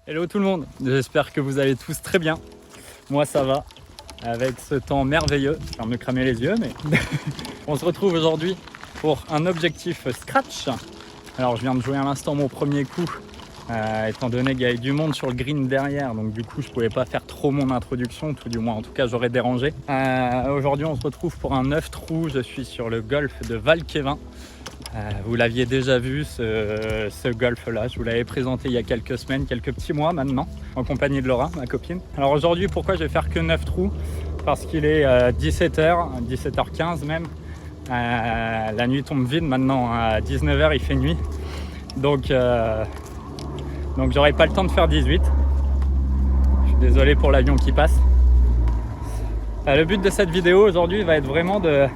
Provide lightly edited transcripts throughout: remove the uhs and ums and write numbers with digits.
Hello tout le monde, j'espère que vous allez tous très bien. Moi ça va, avec ce temps merveilleux. Je viens de me cramer les yeux, mais on se retrouve aujourd'hui pour un objectif scratch. Alors je viens de jouer à l'instant mon premier coup, étant donné qu'il y avait du monde sur le green derrière, donc du coup je pouvais pas faire trop mon introduction, tout du moins en tout cas j'aurais dérangé. Aujourd'hui on se retrouve pour un 9 trous, je suis sur le golf de Valkévin. Vous l'aviez déjà vu ce golf là, je vous l'avais présenté il y a quelques semaines, quelques petits mois maintenant, en compagnie de Laura, ma copine. Alors aujourd'hui pourquoi je vais faire que 9 trous? Parce qu'il est 17h, 17h15 même. La nuit tombe vite maintenant, à 19h il fait nuit. Donc j'aurai pas le temps de faire 18. Je suis désolé pour l'avion qui passe. Le but de cette vidéo aujourd'hui va être vraiment de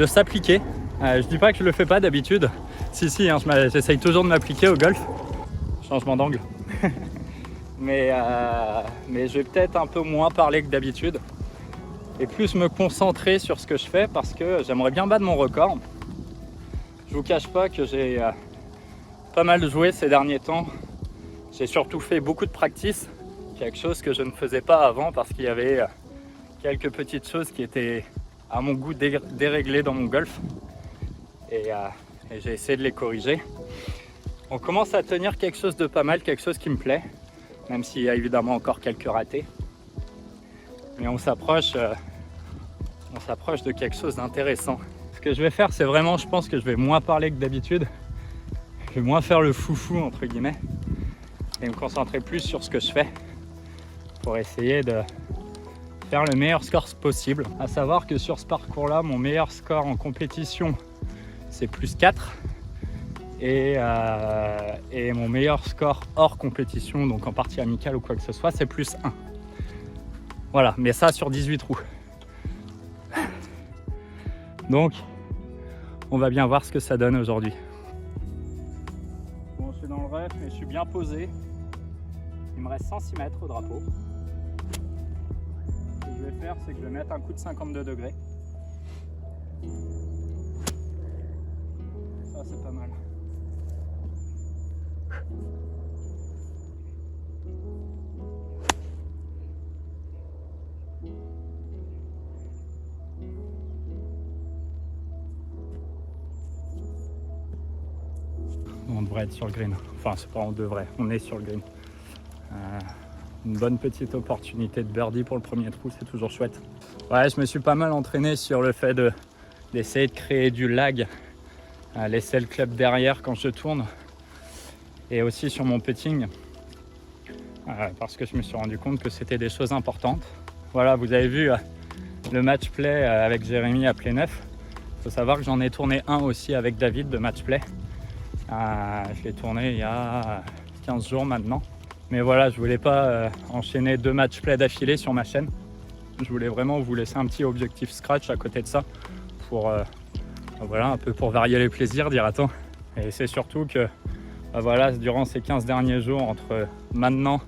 s'appliquer. Je dis pas que je le fais pas d'habitude. Si, hein, j'essaye toujours de m'appliquer au golf. Changement d'angle. mais je vais peut-être un peu moins parler que d'habitude. Et plus me concentrer sur ce que je fais parce que j'aimerais bien battre mon record. Je vous cache pas que j'ai pas mal joué ces derniers temps. J'ai surtout fait beaucoup de practice. Quelque chose que je ne faisais pas avant parce qu'il y avait quelques petites choses qui étaient à mon goût déréglées dans mon golf. Et j'ai essayé de les corriger. On commence à tenir quelque chose de pas mal, quelque chose qui me plaît, même s'il y a évidemment encore quelques ratés. Mais on s'approche de quelque chose d'intéressant. Ce que je vais faire, c'est vraiment, je pense que je vais moins parler que d'habitude. Je vais moins faire le foufou entre guillemets et me concentrer plus sur ce que je fais pour essayer de faire le meilleur score possible. À savoir que sur ce parcours-là, mon meilleur score en compétition, c'est plus 4 et mon meilleur score hors compétition, donc en partie amicale ou quoi que ce soit, c'est plus 1. Voilà, mais ça sur 18 trous. Donc, on va bien voir ce que ça donne aujourd'hui. Bon, je suis dans le ref, mais je suis bien posé. Il me reste 106 mètres au drapeau. Ce que je vais faire, c'est que je vais mettre un coup de 52 degrés. Ça, c'est pas mal. On devrait être sur le green. Enfin, c'est pas on devrait, on est sur le green. Une bonne petite opportunité de birdie pour le premier trou, c'est toujours chouette. Ouais, je me suis pas mal entraîné sur le fait d'essayer de créer du lag, laisser le club derrière quand je tourne, et aussi sur mon putting, parce que je me suis rendu compte que c'était des choses importantes. Voilà, vous avez vu le match play avec Jérémy à Pléneuf. Il faut savoir que j'en ai tourné un aussi avec David de match play. Je l'ai tourné il y a 15 jours maintenant. Mais voilà, je voulais pas enchaîner 2 match play d'affilée sur ma chaîne. Je voulais vraiment vous laisser un petit objectif scratch à côté de ça pour voilà, un peu pour varier les plaisirs, dira-t-on. Et c'est surtout que voilà, durant ces 15 derniers jours, entre maintenant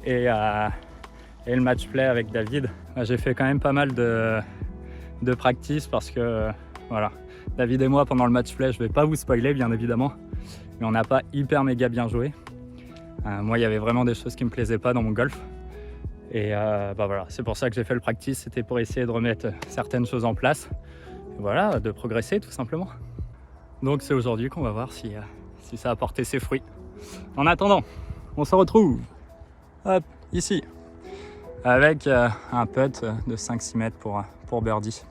et le match play avec David, j'ai fait quand même pas mal de practice parce que voilà, David et moi pendant le match play, je vais pas vous spoiler bien évidemment, mais on n'a pas hyper méga bien joué. Moi, il y avait vraiment des choses qui me plaisaient pas dans mon golf. Et voilà, c'est pour ça que j'ai fait le practice, c'était pour essayer de remettre certaines choses en place. Et voilà, de progresser tout simplement. Donc c'est aujourd'hui qu'on va voir si ça a porté ses fruits. En attendant, on se retrouve hop, ici avec un putt de 5-6 mètres pour birdie.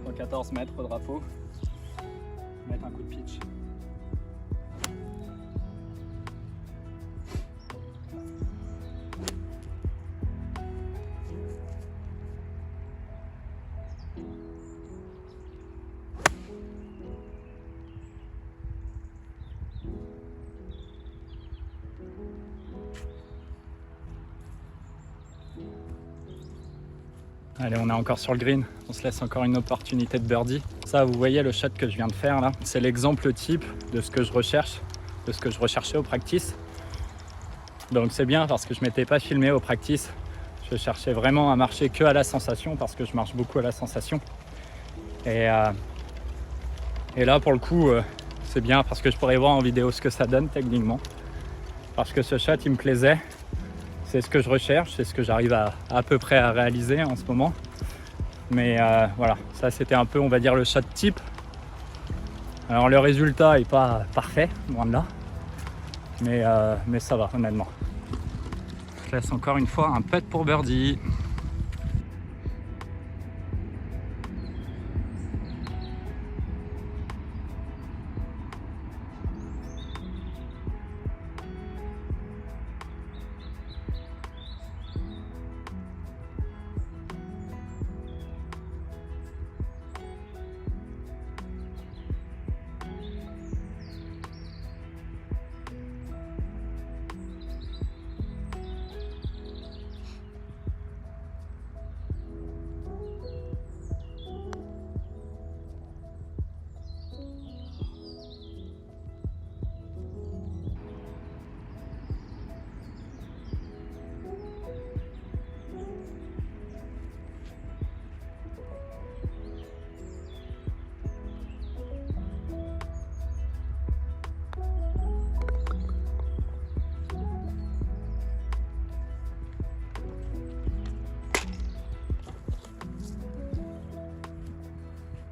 Pour 14 mètres au drapeau, mettre un coup de pitch. Allez, on est encore sur le green, on se laisse encore une opportunité de birdie. Ça, vous voyez le shot que je viens de faire là, c'est l'exemple type de ce que je recherche, de ce que je recherchais au practice. Donc c'est bien parce que je m'étais pas filmé au practice. Je cherchais vraiment à marcher que à la sensation parce que je marche beaucoup à la sensation. Et là pour le coup, c'est bien parce que je pourrais voir en vidéo ce que ça donne techniquement. Parce que ce shot il me plaisait. C'est ce que je recherche, c'est ce que j'arrive à peu près à réaliser en ce moment. Mais voilà, ça c'était un peu, on va dire, le shot type. Alors le résultat n'est pas parfait, loin de là. Mais ça va, honnêtement. Je laisse encore une fois un putt pour birdie.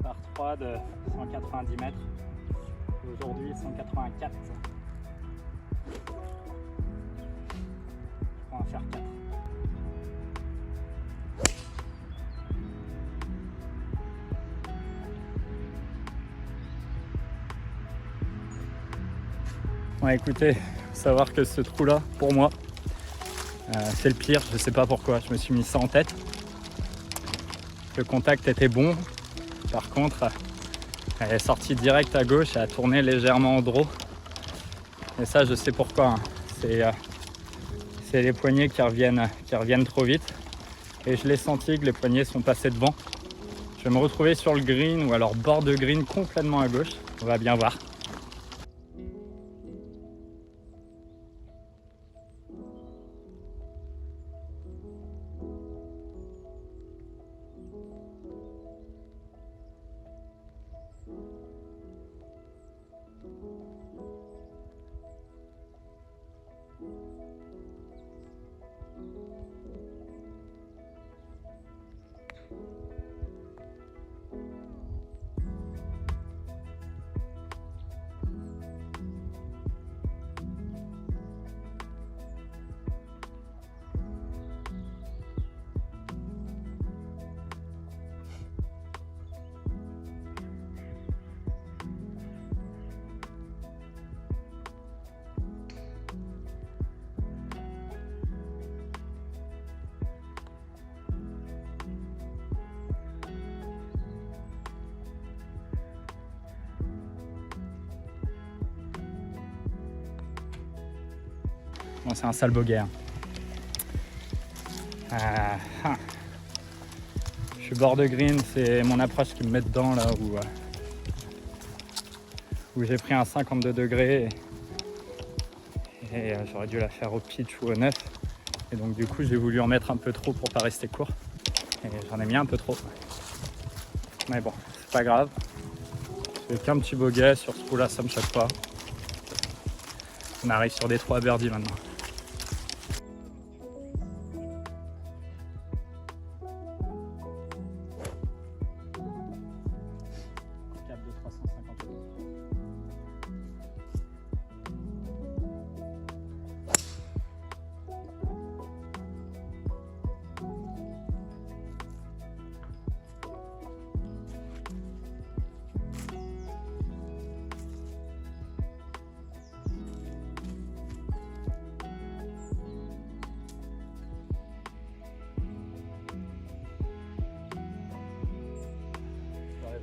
Par 3 de 190 mètres. Aujourd'hui 184. On va faire 4. Bon écoutez, faut savoir que ce trou là, pour moi, c'est le pire. Je sais pas pourquoi, je me suis mis ça en tête. Le contact était bon. Par contre, elle est sortie direct à gauche et a tourné légèrement en draw. Et ça, je sais pourquoi. Hein. C'est les poignets qui reviennent trop vite. Et je l'ai senti que les poignets sont passés devant. Je vais me retrouver sur le green ou alors bord de green complètement à gauche. On va bien voir. Bon, c'est un sale bogey. Hein. Je suis bord de green, c'est mon approche qui me met dedans là où j'ai pris un 52 degrés et j'aurais dû la faire au pitch ou au 9. Et donc du coup j'ai voulu en mettre un peu trop pour pas rester court. Et j'en ai mis un peu trop. Mais bon, c'est pas grave. J'ai qu'un petit bogey sur ce coup là, ça me choque pas. On arrive sur des 3 birdies maintenant.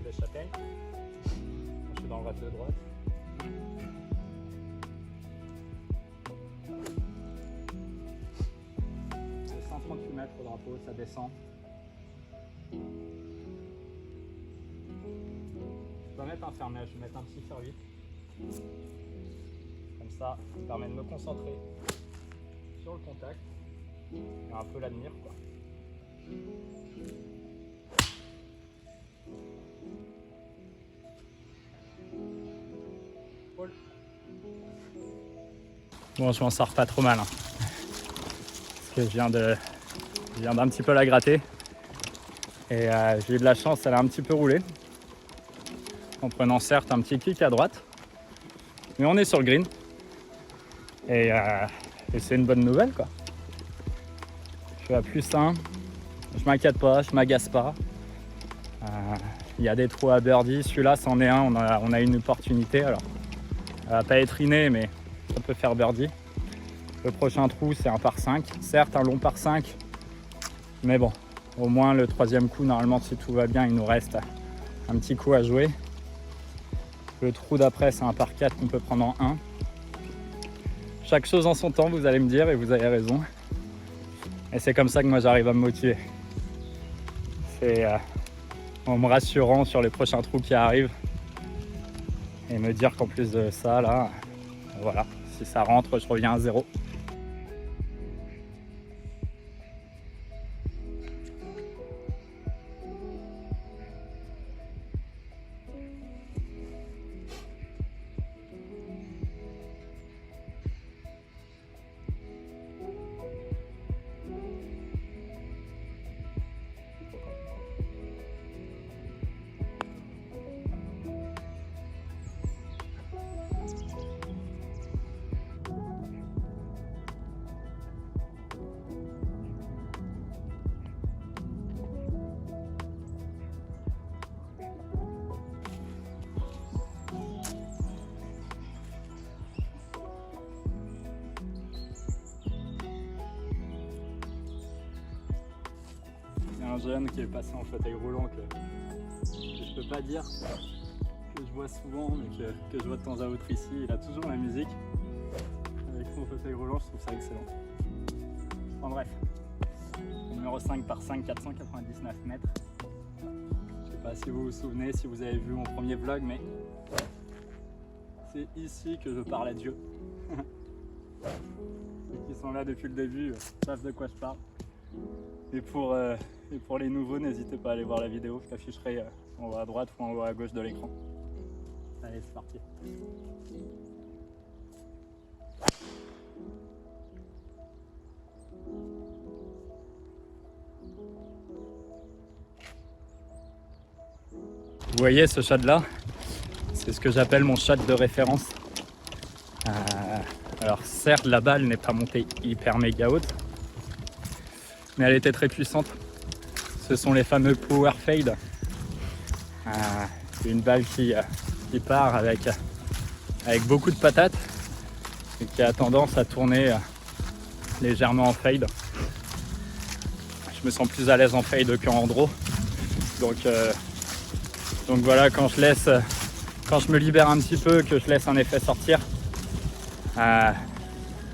De châtaigne. Je suis dans le rate de droite. C'est 138 mètres au drapeau, ça descend. infernal, je vais mettre un petit sur 8. Comme ça permet de me concentrer sur le contact et un peu l'admire quoi. Bon, je m'en sors pas trop mal, hein. Parce que je viens d'un petit peu la gratter. Et j'ai eu de la chance, elle a un petit peu roulé. En prenant certes un petit kick à droite. Mais on est sur le green. Et c'est une bonne nouvelle quoi. Je suis à +1. Je m'inquiète pas, je m'agace pas. Il y a des trous à birdie. Celui-là, c'en est un. On a une opportunité. Alors, elle va pas être innée, mais ça peut faire birdie. Le prochain trou, c'est un par 5. Certes, un long par 5. Mais bon, au moins le troisième coup, normalement, si tout va bien, il nous reste un petit coup à jouer. Le trou d'après, c'est un par 4 qu'on peut prendre en 1. Chaque chose en son temps, vous allez me dire, et vous avez raison. Et c'est comme ça que moi, j'arrive à me motiver. C'est en me rassurant sur les prochains trous qui arrivent. Et me dire qu'en plus de ça, là, voilà, si ça rentre, je reviens à 0. Un jeune qui est passé en fauteuil roulant que je peux pas dire que je vois souvent mais que je vois de temps à autre ici. Il a toujours la musique avec son fauteuil roulant, je trouve ça excellent. En bref, numéro 5 par 5, 499 mètres. Je sais pas si vous vous souvenez, si vous avez vu mon premier vlog, mais c'est ici que je parle à Dieu. Ceux qui sont là depuis le début savent de quoi je parle. Et pour les nouveaux, n'hésitez pas à aller voir la vidéo, je l'afficherai en haut à droite ou en haut à gauche de l'écran. Allez, c'est parti. Vous voyez ce shot là, c'est ce que j'appelle mon shot de référence. Alors certes, la balle n'est pas montée hyper méga haute, mais elle était très puissante. Ce sont les fameux power fade. C'est une balle qui part avec beaucoup de patates et qui a tendance à tourner légèrement en fade. Je me sens plus à l'aise en fade qu'en draw. Donc voilà, quand je me libère un petit peu, que je laisse un effet sortir,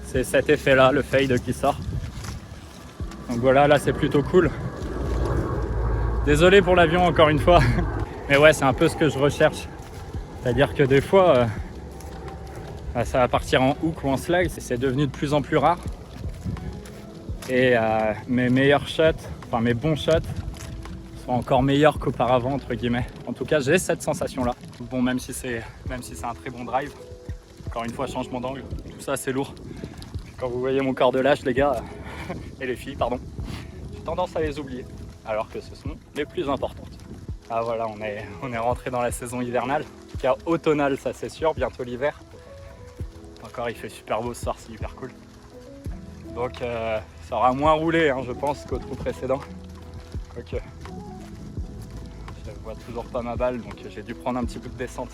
c'est cet effet là, le fade qui sort. Donc voilà, là c'est plutôt cool. Désolé pour l'avion encore une fois, mais ouais, c'est un peu ce que je recherche. C'est-à-dire que des fois, ça va partir en hook ou en slide, c'est devenu de plus en plus rare. Et mes meilleurs shots, enfin mes bons shots, sont encore meilleurs qu'auparavant, entre guillemets. En tout cas, j'ai cette sensation-là. Bon, même si c'est un très bon drive, encore une fois, changement d'angle, tout ça c'est lourd. Quand vous voyez mon corps de lâche, les gars, et les filles, pardon, j'ai tendance à les oublier, alors que ce sont les plus importantes. Ah voilà, on est rentré dans la saison hivernale, en tout cas automnale, ça c'est sûr, bientôt l'hiver. Encore, il fait super beau ce soir, c'est hyper cool. Donc ça aura moins roulé, hein, je pense, qu'au trou précédent. Quoique, je vois toujours pas ma balle, donc j'ai dû prendre un petit peu de descente.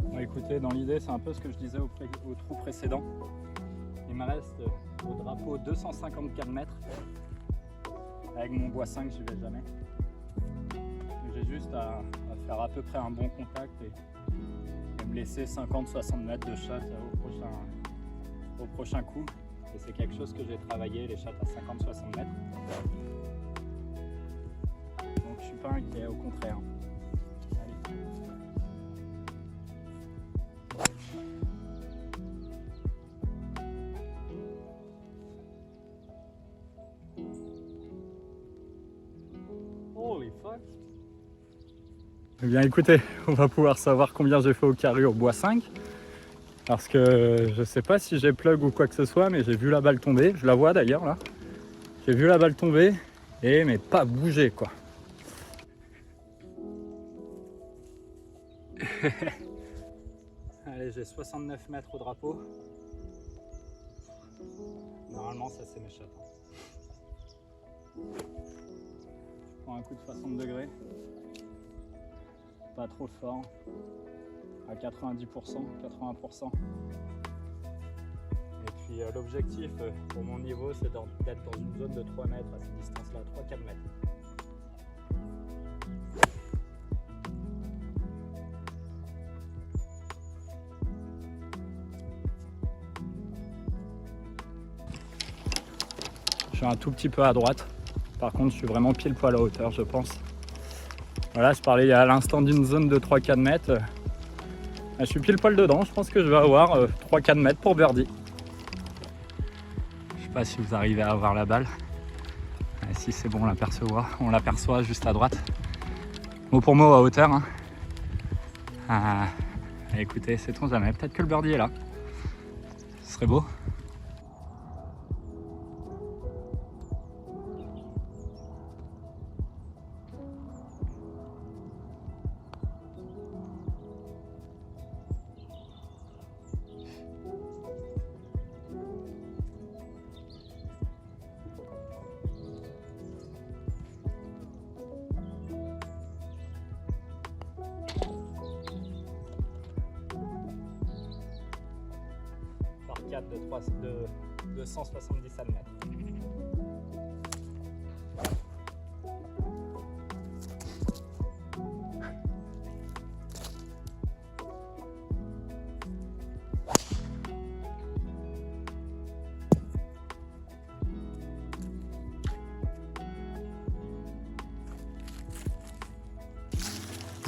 Bon, écoutez, dans l'idée, c'est un peu ce que je disais au trou précédent. Il me reste au drapeau 254 mètres. Avec mon bois 5, j'y vais jamais. J'ai juste à faire à peu près un bon contact et me laisser 50-60 mètres de shot au prochain coup. Et c'est quelque chose que j'ai travaillé, les shots à 50-60 mètres. Donc je suis pas inquiet, au contraire. Allez. Eh bien écoutez, on va pouvoir savoir combien j'ai fait au carré au bois 5. Parce que je sais pas si j'ai plug ou quoi que ce soit, mais j'ai vu la balle tomber. Je la vois d'ailleurs là. J'ai vu la balle tomber et mais pas bouger quoi. Allez, j'ai 69 mètres au drapeau. Normalement ça c'est m'échappe. Je prends un coup de 60 degrés. Pas trop fort. À 90%, 80%. Et puis l'objectif pour mon niveau c'est d'être dans une zone de 3 mètres à cette distance là, 3-4 mètres. Je suis un tout petit peu à droite. Par contre, je suis vraiment pile poil à hauteur, je pense. Voilà, je parlais à l'instant d'une zone de 3-4 mètres. Je suis pile poil dedans. Je pense que je vais avoir 3-4 mètres pour birdie. Je sais pas si vous arrivez à avoir la balle. Si c'est bon, on l'aperçoit juste à droite. Mot pour mot à hauteur. Hein. Écoutez, sait-on jamais. Peut-être que le birdie est là. Ce serait beau. Par 4 de 270 à mètres.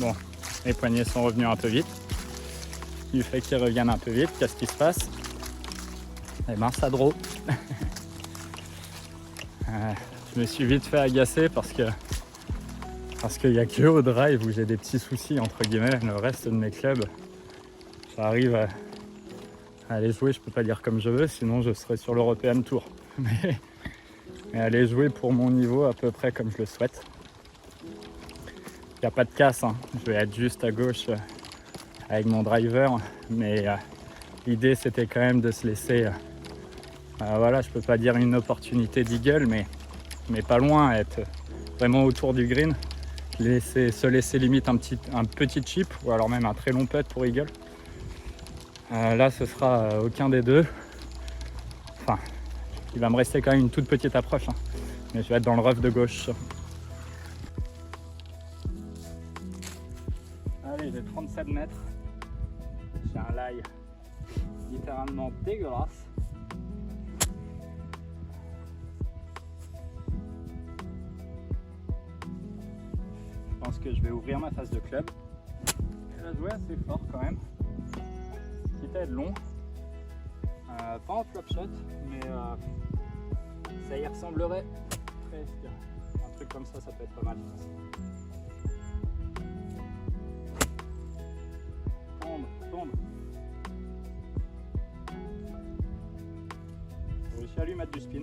Bon, les poignets sont revenus un peu vite. Du fait qu'ils reviennent un peu vite, qu'est-ce qui se passe? Eh ben ça draw. Je me suis vite fait agacer parce qu'il n'y a que au drive où j'ai des petits soucis entre guillemets. Le reste de mes clubs, j'arrive à les jouer, je peux pas dire comme je veux, sinon je serais sur l'European Tour. Mais aller jouer pour mon niveau à peu près comme je le souhaite. Il n'y a pas de casse, hein. Je vais être juste à gauche avec mon driver, mais l'idée c'était quand même de se laisser, voilà, je peux pas dire une opportunité d'eagle, mais pas loin, être vraiment autour du green, se laisser limite un petit chip ou alors même un très long putt pour eagle. Là ce sera aucun des deux, enfin il va me rester quand même une toute petite approche, hein. Mais je vais être dans le rough de gauche. Allez, j'ai 37 mètres, j'ai un lie littéralement dégueulasse. Je pense que je vais ouvrir ma face de club. Je vais jouer assez fort quand même, quitte à être long, pas en flop shot, mais ça y ressemblerait presque. Un truc comme ça peut être pas mal. Tombe. J'ai réussi à lui mettre du spin.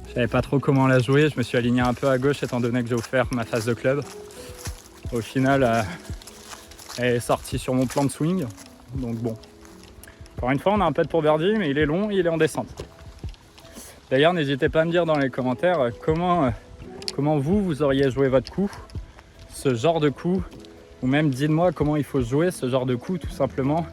Je savais pas trop comment la jouer, je me suis aligné un peu à gauche étant donné que j'ai offert ma face de club. Au final, elle est sortie sur mon plan de swing, donc bon. Encore une fois, on a un putt pour birdie, mais il est long, il est en descente. D'ailleurs, n'hésitez pas à me dire dans les commentaires comment vous auriez joué votre coup, ce genre de coup, ou même dites-moi comment il faut jouer ce genre de coup tout simplement.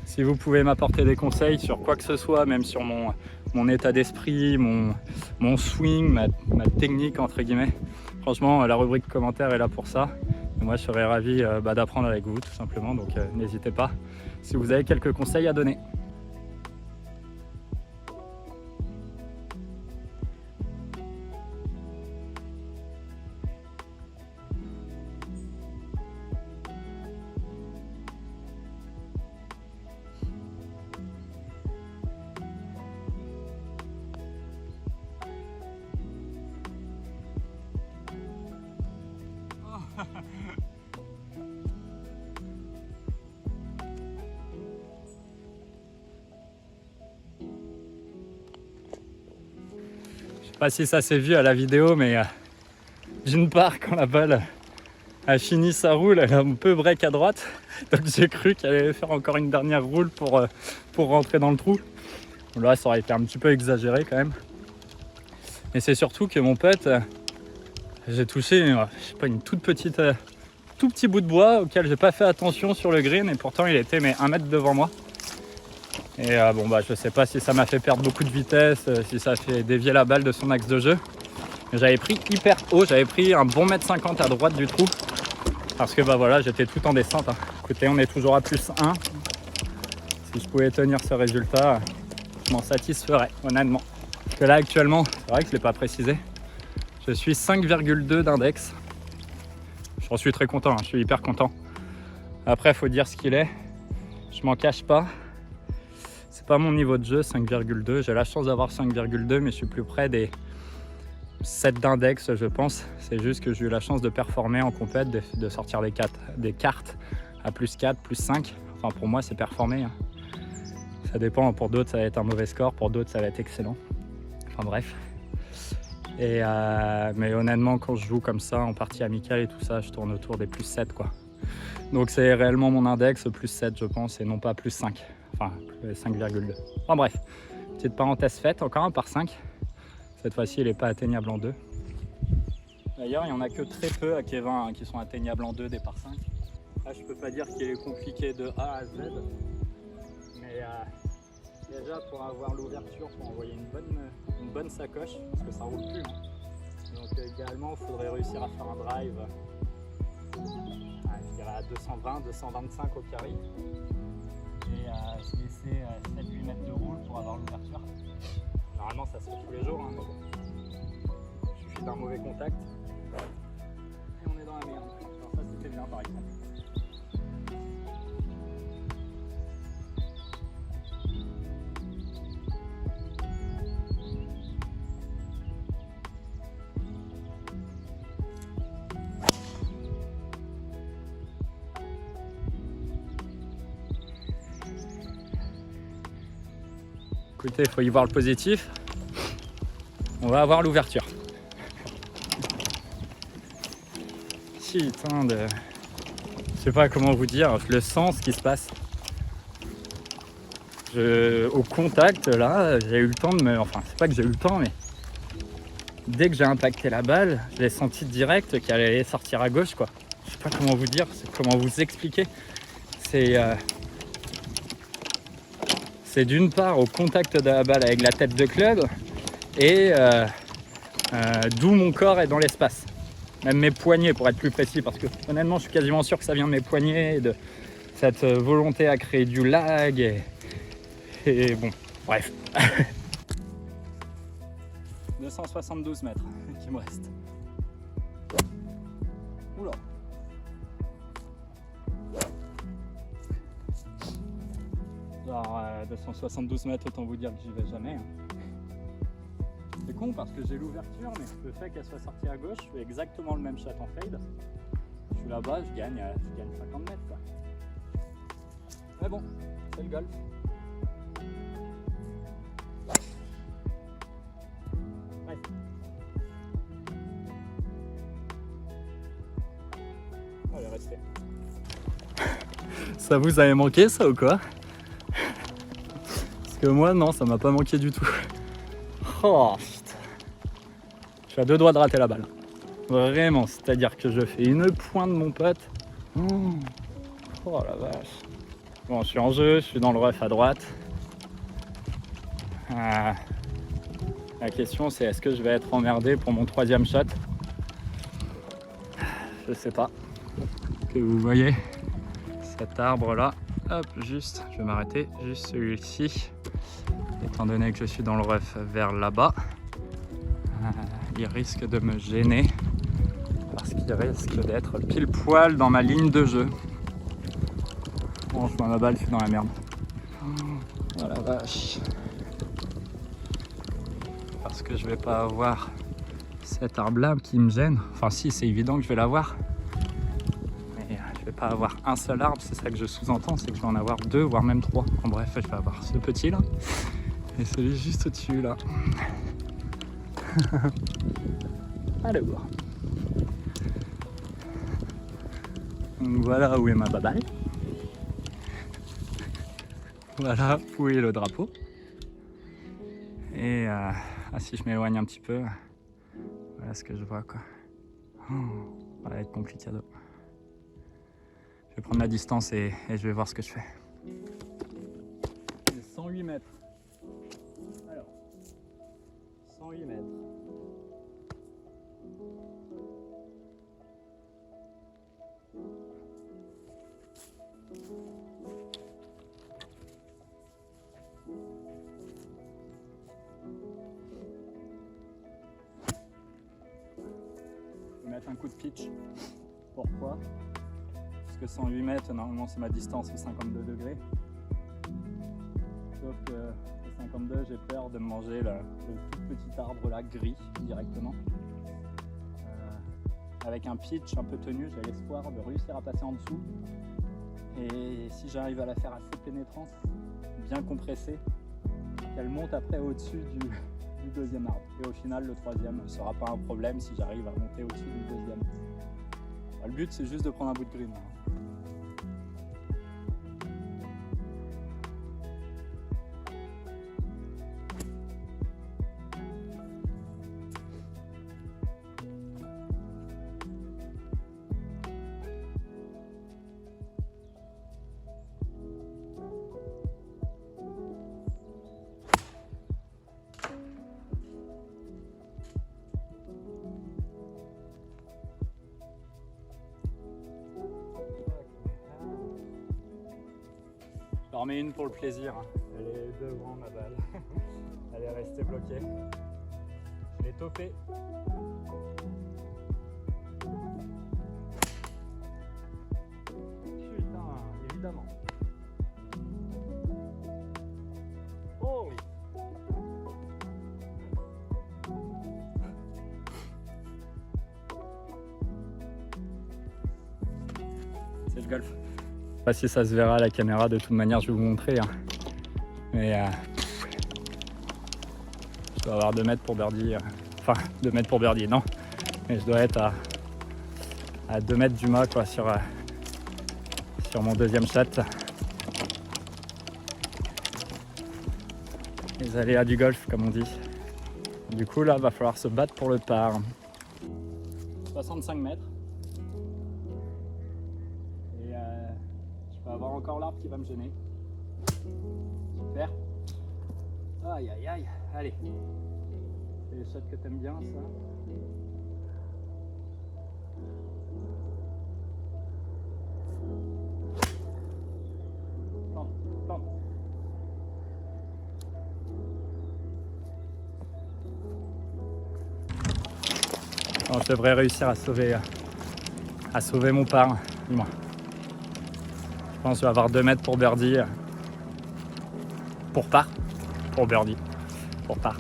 Si vous pouvez m'apporter des conseils sur quoi que ce soit, même sur mon état d'esprit, mon swing, ma technique entre guillemets. Franchement, la rubrique commentaires est là pour ça. Et moi, je serais ravi d'apprendre avec vous tout simplement, donc n'hésitez pas si vous avez quelques conseils à donner. pas si ça s'est vu à la vidéo, mais d'une part, quand la balle a fini sa roule, elle a un peu break à droite. Donc j'ai cru qu'elle allait faire encore une dernière roule pour rentrer dans le trou. Là, ça aurait été un petit peu exagéré quand même. Et c'est surtout que mon pote, j'ai touché, je sais pas, une toute petite, tout petit bout de bois auquel j'ai pas fait attention sur le green, et pourtant il était mais 1 mètre devant moi. Et bon bah je sais pas si ça m'a fait perdre beaucoup de vitesse, si ça a fait dévier la balle de son axe de jeu. Mais j'avais pris hyper haut, j'avais pris un bon 1,50 m à droite du trou. Parce que bah voilà, j'étais tout en descente. Écoutez, on est toujours à +1. Si je pouvais tenir ce résultat, je m'en satisferais, honnêtement. Parce que là actuellement, c'est vrai que je ne l'ai pas précisé, je suis 5,2 d'index. J'en suis très content, je suis hyper content. Après, il faut dire ce qu'il est. Je m'en cache pas. C'est pas mon niveau de jeu, 5,2. J'ai la chance d'avoir 5,2, mais je suis plus près des 7 d'index, je pense. C'est juste que j'ai eu la chance de performer en compète, de sortir des cartes à +4, +5. Enfin, pour moi, c'est performer. Ça dépend. Pour d'autres, ça va être un mauvais score. Pour d'autres, ça va être excellent. Enfin, bref. Mais honnêtement, quand je joue comme ça, en partie amicale et tout ça, je tourne autour des +7, quoi. Donc, c'est réellement mon index, +7, je pense, et non pas +5. Enfin, 5,2. Enfin, bref. Petite parenthèse faite, encore un par 5. Cette fois-ci, il n'est pas atteignable en 2. D'ailleurs, il n'y en a que très peu à Kevin qui sont atteignables en 2 des par 5. Là, je ne peux pas dire qu'il est compliqué de A à Z. Mais déjà, pour avoir l'ouverture, pour envoyer une bonne sacoche, parce que ça ne roule plus. Donc, idéalement, il faudrait réussir à faire un drive, je dirais à 220, 225 au carré. Et se laisser 7-8 mètres de roule pour avoir l'ouverture. Normalement, ça se fait tous les jours, mais bon. Il suffit d'un mauvais contact. Et on est dans la merde. Alors ça, c'était bien, par exemple. Écoutez, il faut y voir le positif. On va avoir l'ouverture. Putain de... Je sais pas comment vous dire, je le sens ce qui se passe. Au contact, là, j'ai eu le temps de me... Enfin, c'est pas que j'ai eu le temps, mais... Dès que j'ai impacté la balle, je l'ai senti direct qu'elle allait sortir à gauche, quoi. Je sais pas comment vous dire, comment vous expliquer. C'est d'une part au contact de la balle avec la tête de club et d'où mon corps est dans l'espace. Même mes poignets pour être plus précis, parce que honnêtement je suis quasiment sûr que ça vient de mes poignets, de cette volonté à créer du lag et bon, bref. 272 mètres qui me reste. Oula. Genre 272 mètres, autant vous dire que j'y vais jamais. C'est con parce que j'ai l'ouverture, mais le fait qu'elle soit sortie à gauche, je fais exactement le même shot en fade. Je suis là-bas, je gagne 50 mètres, quoi. Mais bon, c'est le golf. Ouais. On va rester. Ça vous avait manqué ça ou quoi? Parce que moi non, ça m'a pas manqué du tout. Oh putain. Je suis à 2 doigts de rater la balle. Vraiment, c'est-à-dire que je fais une pointe de mon pote. Oh la vache. Bon, je suis en jeu, je suis dans le rough à droite. La question c'est est-ce que je vais être emmerdé pour mon 3e shot? Je sais pas. Que vous voyez cet arbre là, hop, juste, je vais m'arrêter, juste celui-ci. Étant donné que je suis dans le rough vers là-bas, il risque de me gêner parce qu'il risque d'être pile poil dans ma ligne de jeu. Bon, je vois ma balle, je suis dans la merde. Oh la vache. Parce que je vais pas avoir cet arbre-là qui me gêne. Enfin si, c'est évident que je vais l'avoir. Mais je vais pas avoir un seul arbre, c'est ça que je sous-entends, c'est que je vais en avoir 2, voire même 3. En bref, je vais avoir ce petit là et celui juste au-dessus là. Alors. Donc voilà où est ma baballe. Voilà où est le drapeau. Et si je m'éloigne un petit peu, voilà ce que je vois quoi. Oh, ça va être compliqué. Je vais prendre la distance et je vais voir ce que je fais. 108 mètres. Alors, 108 mètres. Je vais mettre un coup de pitch. Pourquoi? Parce que 108 mètres, normalement c'est ma distance aux 52 degrés. Sauf que les 52, j'ai peur de me manger le tout petit arbre là gris directement. Avec un pitch un peu tenu, j'ai l'espoir de réussir à passer en dessous. Et si j'arrive à la faire assez pénétrante, bien compressée, qu'elle monte après au-dessus du deuxième arbre. Et au final, le troisième ne sera pas un problème si j'arrive à monter au-dessus du deuxième. Le but, c'est juste de prendre un bout de green. J'en remets une pour le plaisir. Elle est devant ma balle. Elle est restée bloquée. Je l'ai topée. Putain, évidemment. Oh oui. C'est le golf. Je sais pas si ça se verra à la caméra, de toute manière je vais vous montrer. Hein. Mais je dois avoir 2 mètres pour birdie. Enfin, 2 mètres pour birdie, non. Mais je dois être à 2 mètres du mât quoi, sur mon deuxième shot. Les aléas du golf, comme on dit. Du coup, là, va falloir se battre pour le par. 65 mètres. Je vais avoir encore l'arbre qui va me gêner. Super. Aïe aïe aïe. Allez. C'est les shots que t'aimes bien ça. Tente, tente. Alors, je devrais réussir à sauver mon par, du moins. Je pense que je vais avoir 2 mètres pour birdie. Pour par. Pour birdie. Pour par.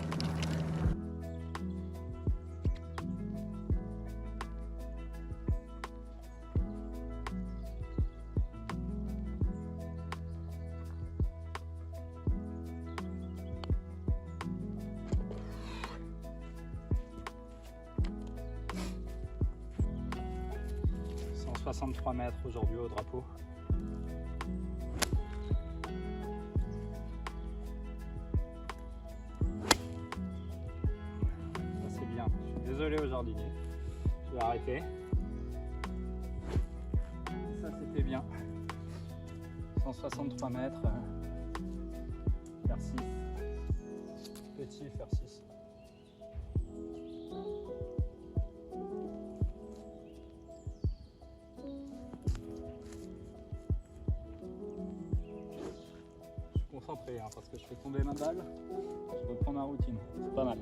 « 163 mètres aujourd'hui au drapeau. Désolé au jardinier, je vais arrêter. Ça c'était bien. 163 mètres, faire 6. Petit, faire 6. Je suis concentré hein, parce que je fais tomber ma balle, je reprends ma routine, c'est pas mal.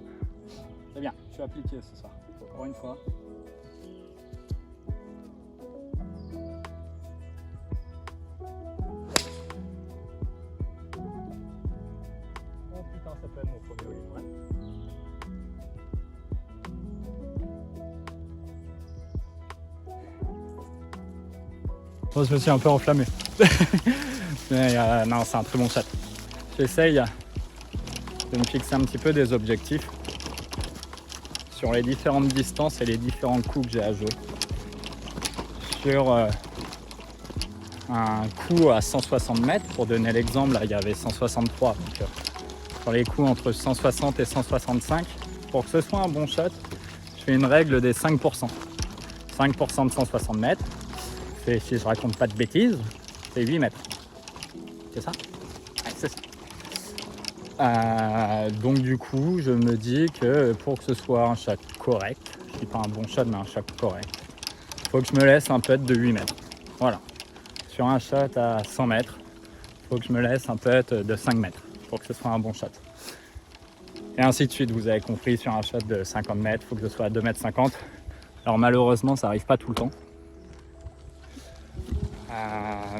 Très bien, je suis appliqué ce soir, encore une fois. Oh putain, ça peut être mon premier olive, ouais. Oh, je me suis un peu enflammé. Mais non, c'est un très bon shot. J'essaye de me fixer un petit peu des objectifs. sur les différentes distances et les différents coups que j'ai à jouer. Sur un coup à 160 mètres, pour donner l'exemple, là il y avait 163. Donc, sur les coups entre 160 et 165, pour que ce soit un bon shot, je fais une règle des 5%. 5% de 160 mètres, si je raconte pas de bêtises, c'est 8 mètres. C'est ça? Ouais, c'est ça. Donc du coup, je me dis que pour que ce soit un shot correct, je dis pas un bon shot, mais un shot correct, il faut que je me laisse un putt de 8 mètres. Voilà. Sur un shot à 100 mètres, il faut que je me laisse un putt de 5 mètres pour que ce soit un bon shot. Et ainsi de suite, vous avez compris, sur un shot de 50 mètres, il faut que je sois à 2,50 mètres. Alors malheureusement, ça n'arrive pas tout le temps.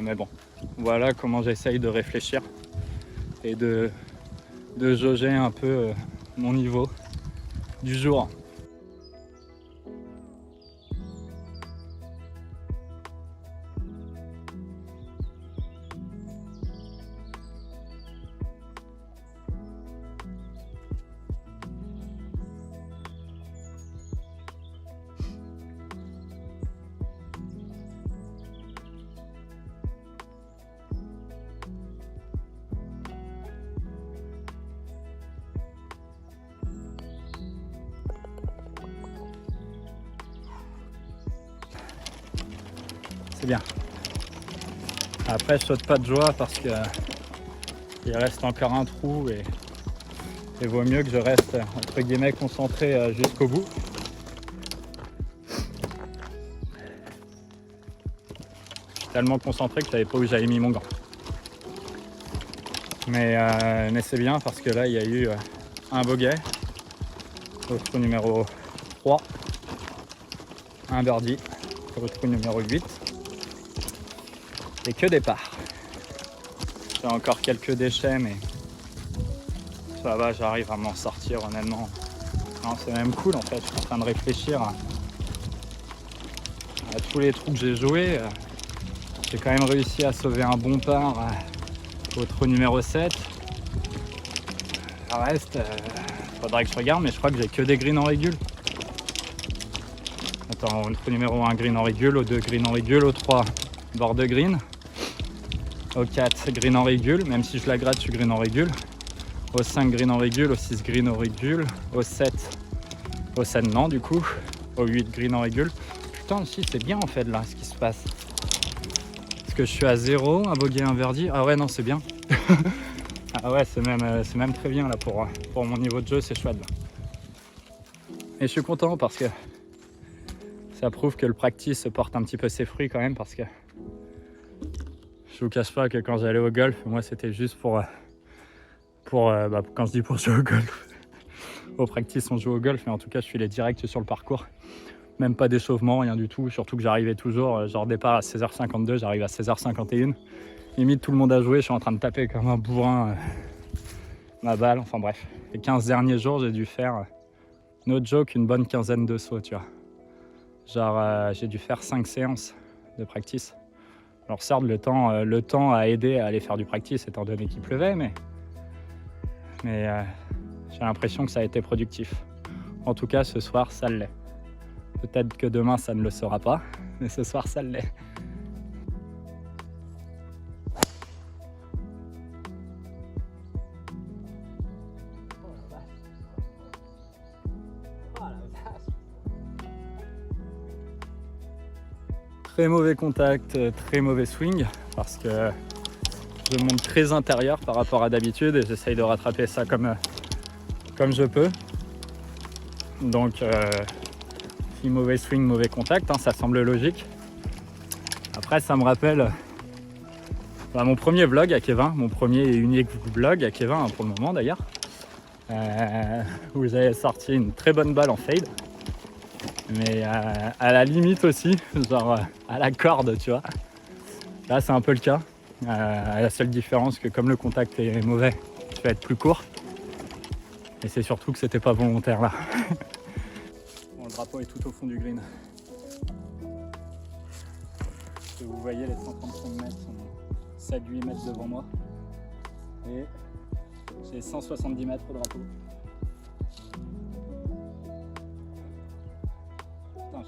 Mais bon, voilà comment j'essaye de réfléchir et de jauger un peu mon niveau du jour. C'est bien. Après, je saute pas de joie parce que il reste encore un trou et vaut mieux que je reste entre guillemets concentré jusqu'au bout. Je suis tellement concentré que je savais pas où j'avais mis mon gant. Mais c'est bien parce que là, il y a eu un bogey au trou numéro 3, un birdie au trou numéro 8. Et que départ. J'ai encore quelques déchets, mais ça va, j'arrive à m'en sortir honnêtement. Non, c'est même cool en fait, je suis en train de réfléchir à tous les trous que j'ai joués. J'ai quand même réussi à sauver un bon par au trou numéro 7. Le reste, faudrait que je regarde, mais je crois que j'ai que des greens en régule. Attends, au trou numéro 1, green en régule, au 2, green en régule, au 3, bord de green. Au 4, green en régule, même si je la gratte, je suis green en régule. Au 5, green en régule, au 6, green en régule. Au 7 non du coup. Au 8, green en régule. Putain, si c'est bien en fait là ce qui se passe. Parce que je suis à 0, un bogey, un birdie. Ah ouais, non, c'est bien. Ah ouais, c'est même très bien là pour mon niveau de jeu, c'est chouette là. Et je suis content parce que ça prouve que le practice porte un petit peu ses fruits quand même, parce que je vous cache pas que quand j'allais au golf, moi c'était juste pour quand je dis pour jouer au golf, au practice on joue au golf, mais en tout cas je suis les directs sur le parcours, même pas d'échauffement, rien du tout, surtout que j'arrivais toujours, genre départ à 16h52, j'arrive à 16h51, limite tout le monde a joué, je suis en train de taper comme un bourrin ma balle, enfin bref. Les 15 derniers jours j'ai dû faire, no joke, une bonne quinzaine de sauts, tu vois. Genre j'ai dû faire 5 séances de practice. Alors certes, le temps a aidé à aller faire du practice étant donné qu'il pleuvait, mais j'ai l'impression que ça a été productif. En tout cas, ce soir, ça l'est. Peut-être que demain, ça ne le sera pas, mais ce soir, ça l'est. Très mauvais contact, très mauvais swing, parce que je monte très intérieur par rapport à d'habitude et j'essaye de rattraper ça comme je peux. Donc, si mauvais swing, mauvais contact, hein, ça semble logique. Après, ça me rappelle mon premier vlog à Kevin, mon premier et unique vlog à Kevin, hein, pour le moment d'ailleurs, où j'avais sorti une très bonne balle en fade. Mais à la limite aussi, genre à la corde, tu vois. Là, c'est un peu le cas. La seule différence, que comme le contact est mauvais, tu vas être plus court. Et c'est surtout que c'était pas volontaire là. Bon, le drapeau est tout au fond du green. Et vous voyez, les 135 mètres sont 7-8 mètres devant moi. Et j'ai 170 mètres au drapeau.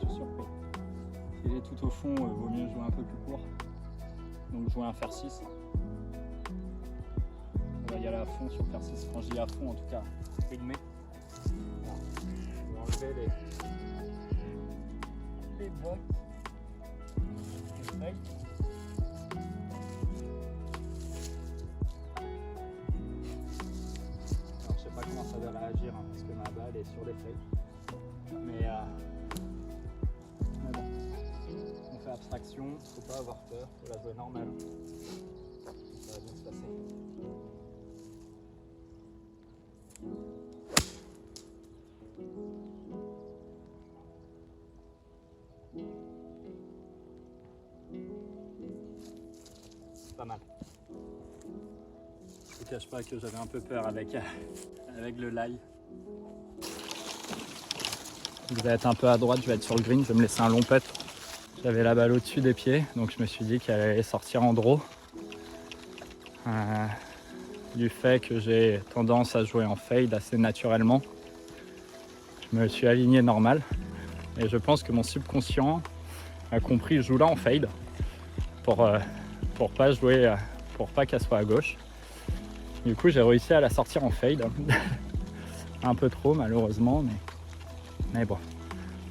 suis surpris. S'il est tout au fond, vaut mieux jouer un peu plus court. Donc jouer un fer 6. On va y aller à fond sur le fer 6. Quand je dis à fond, en tout cas, rythmé. Voilà. Je vais enlever les blocs. Les feuilles. Alors, je sais pas comment ça va réagir hein, parce que ma balle est sur les feuilles. Mais bon, on fait abstraction, faut pas avoir peur, faut la jouer normale. Ça va bien se passer. Pas mal. Je ne cache pas que j'avais un peu peur avec le lie. Vous allez être un peu à droite, je vais être sur le green, je vais me laisser un long putt. J'avais la balle au-dessus des pieds, donc je me suis dit qu'elle allait sortir en draw. Du fait que j'ai tendance à jouer en fade assez naturellement, je me suis aligné normal. Et je pense que mon subconscient a compris je joue là en fade pour pas jouer, pour pas qu'elle soit à gauche. Du coup j'ai réussi à la sortir en fade. Un peu trop malheureusement, mais bon,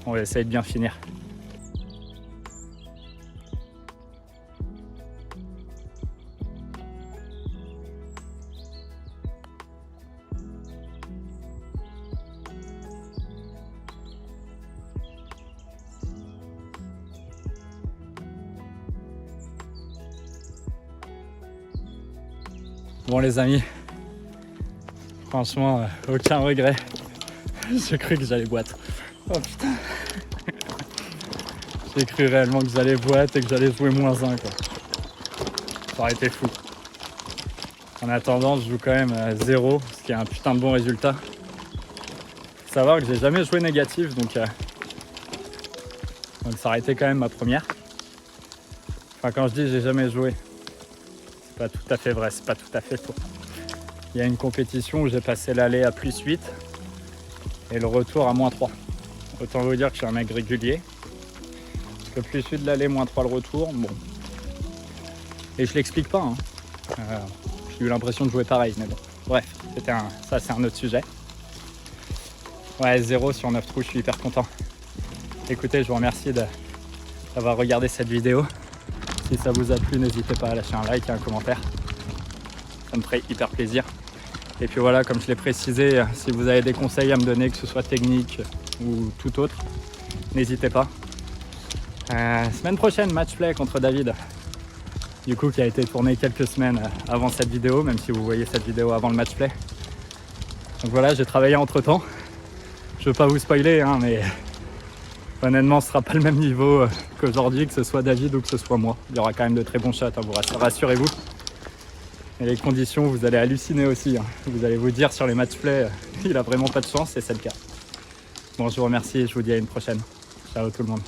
on va essayer de bien finir. Bon les amis, franchement aucun regret. J'ai cru que j'allais boîte. Oh putain. J'ai cru réellement que j'allais boîte et que j'allais jouer -1 quoi. Ça aurait été fou. En attendant, je joue quand même 0, ce qui est un putain de bon résultat. Faut savoir que j'ai jamais joué négatif, donc ça aurait été quand même ma première. Enfin quand je dis j'ai jamais joué, c'est pas tout à fait vrai, c'est pas tout à fait faux. Il y a une compétition où j'ai passé l'aller à +8 et le retour à -3. Autant vous dire que je suis un mec régulier. Parce que +8 l'aller, -3 le retour, bon. Et je l'explique pas. Hein. J'ai eu l'impression de jouer pareil, mais bon. Bref, ça c'est un autre sujet. Ouais, 0 sur 9 trous, je suis hyper content. Écoutez, je vous remercie d'avoir regardé cette vidéo. Si ça vous a plu, n'hésitez pas à lâcher un like et un commentaire. Ça me ferait hyper plaisir. Et puis voilà, comme je l'ai précisé, si vous avez des conseils à me donner, que ce soit technique ou tout autre, n'hésitez pas. Semaine prochaine, match play contre David. Du coup, qui a été tourné quelques semaines avant cette vidéo, même si vous voyez cette vidéo avant le match play. Donc voilà, j'ai travaillé entre temps. Je veux pas vous spoiler, hein, mais honnêtement, ce sera pas le même niveau qu'aujourd'hui, que ce soit David ou que ce soit moi. Il y aura quand même de très bons shots, hein, rassurez-vous. Et les conditions, vous allez halluciner aussi. Hein. Vous allez vous dire sur les match play, il a vraiment pas de chance et c'est le cas. Bon, je vous remercie et je vous dis à une prochaine. Ciao tout le monde.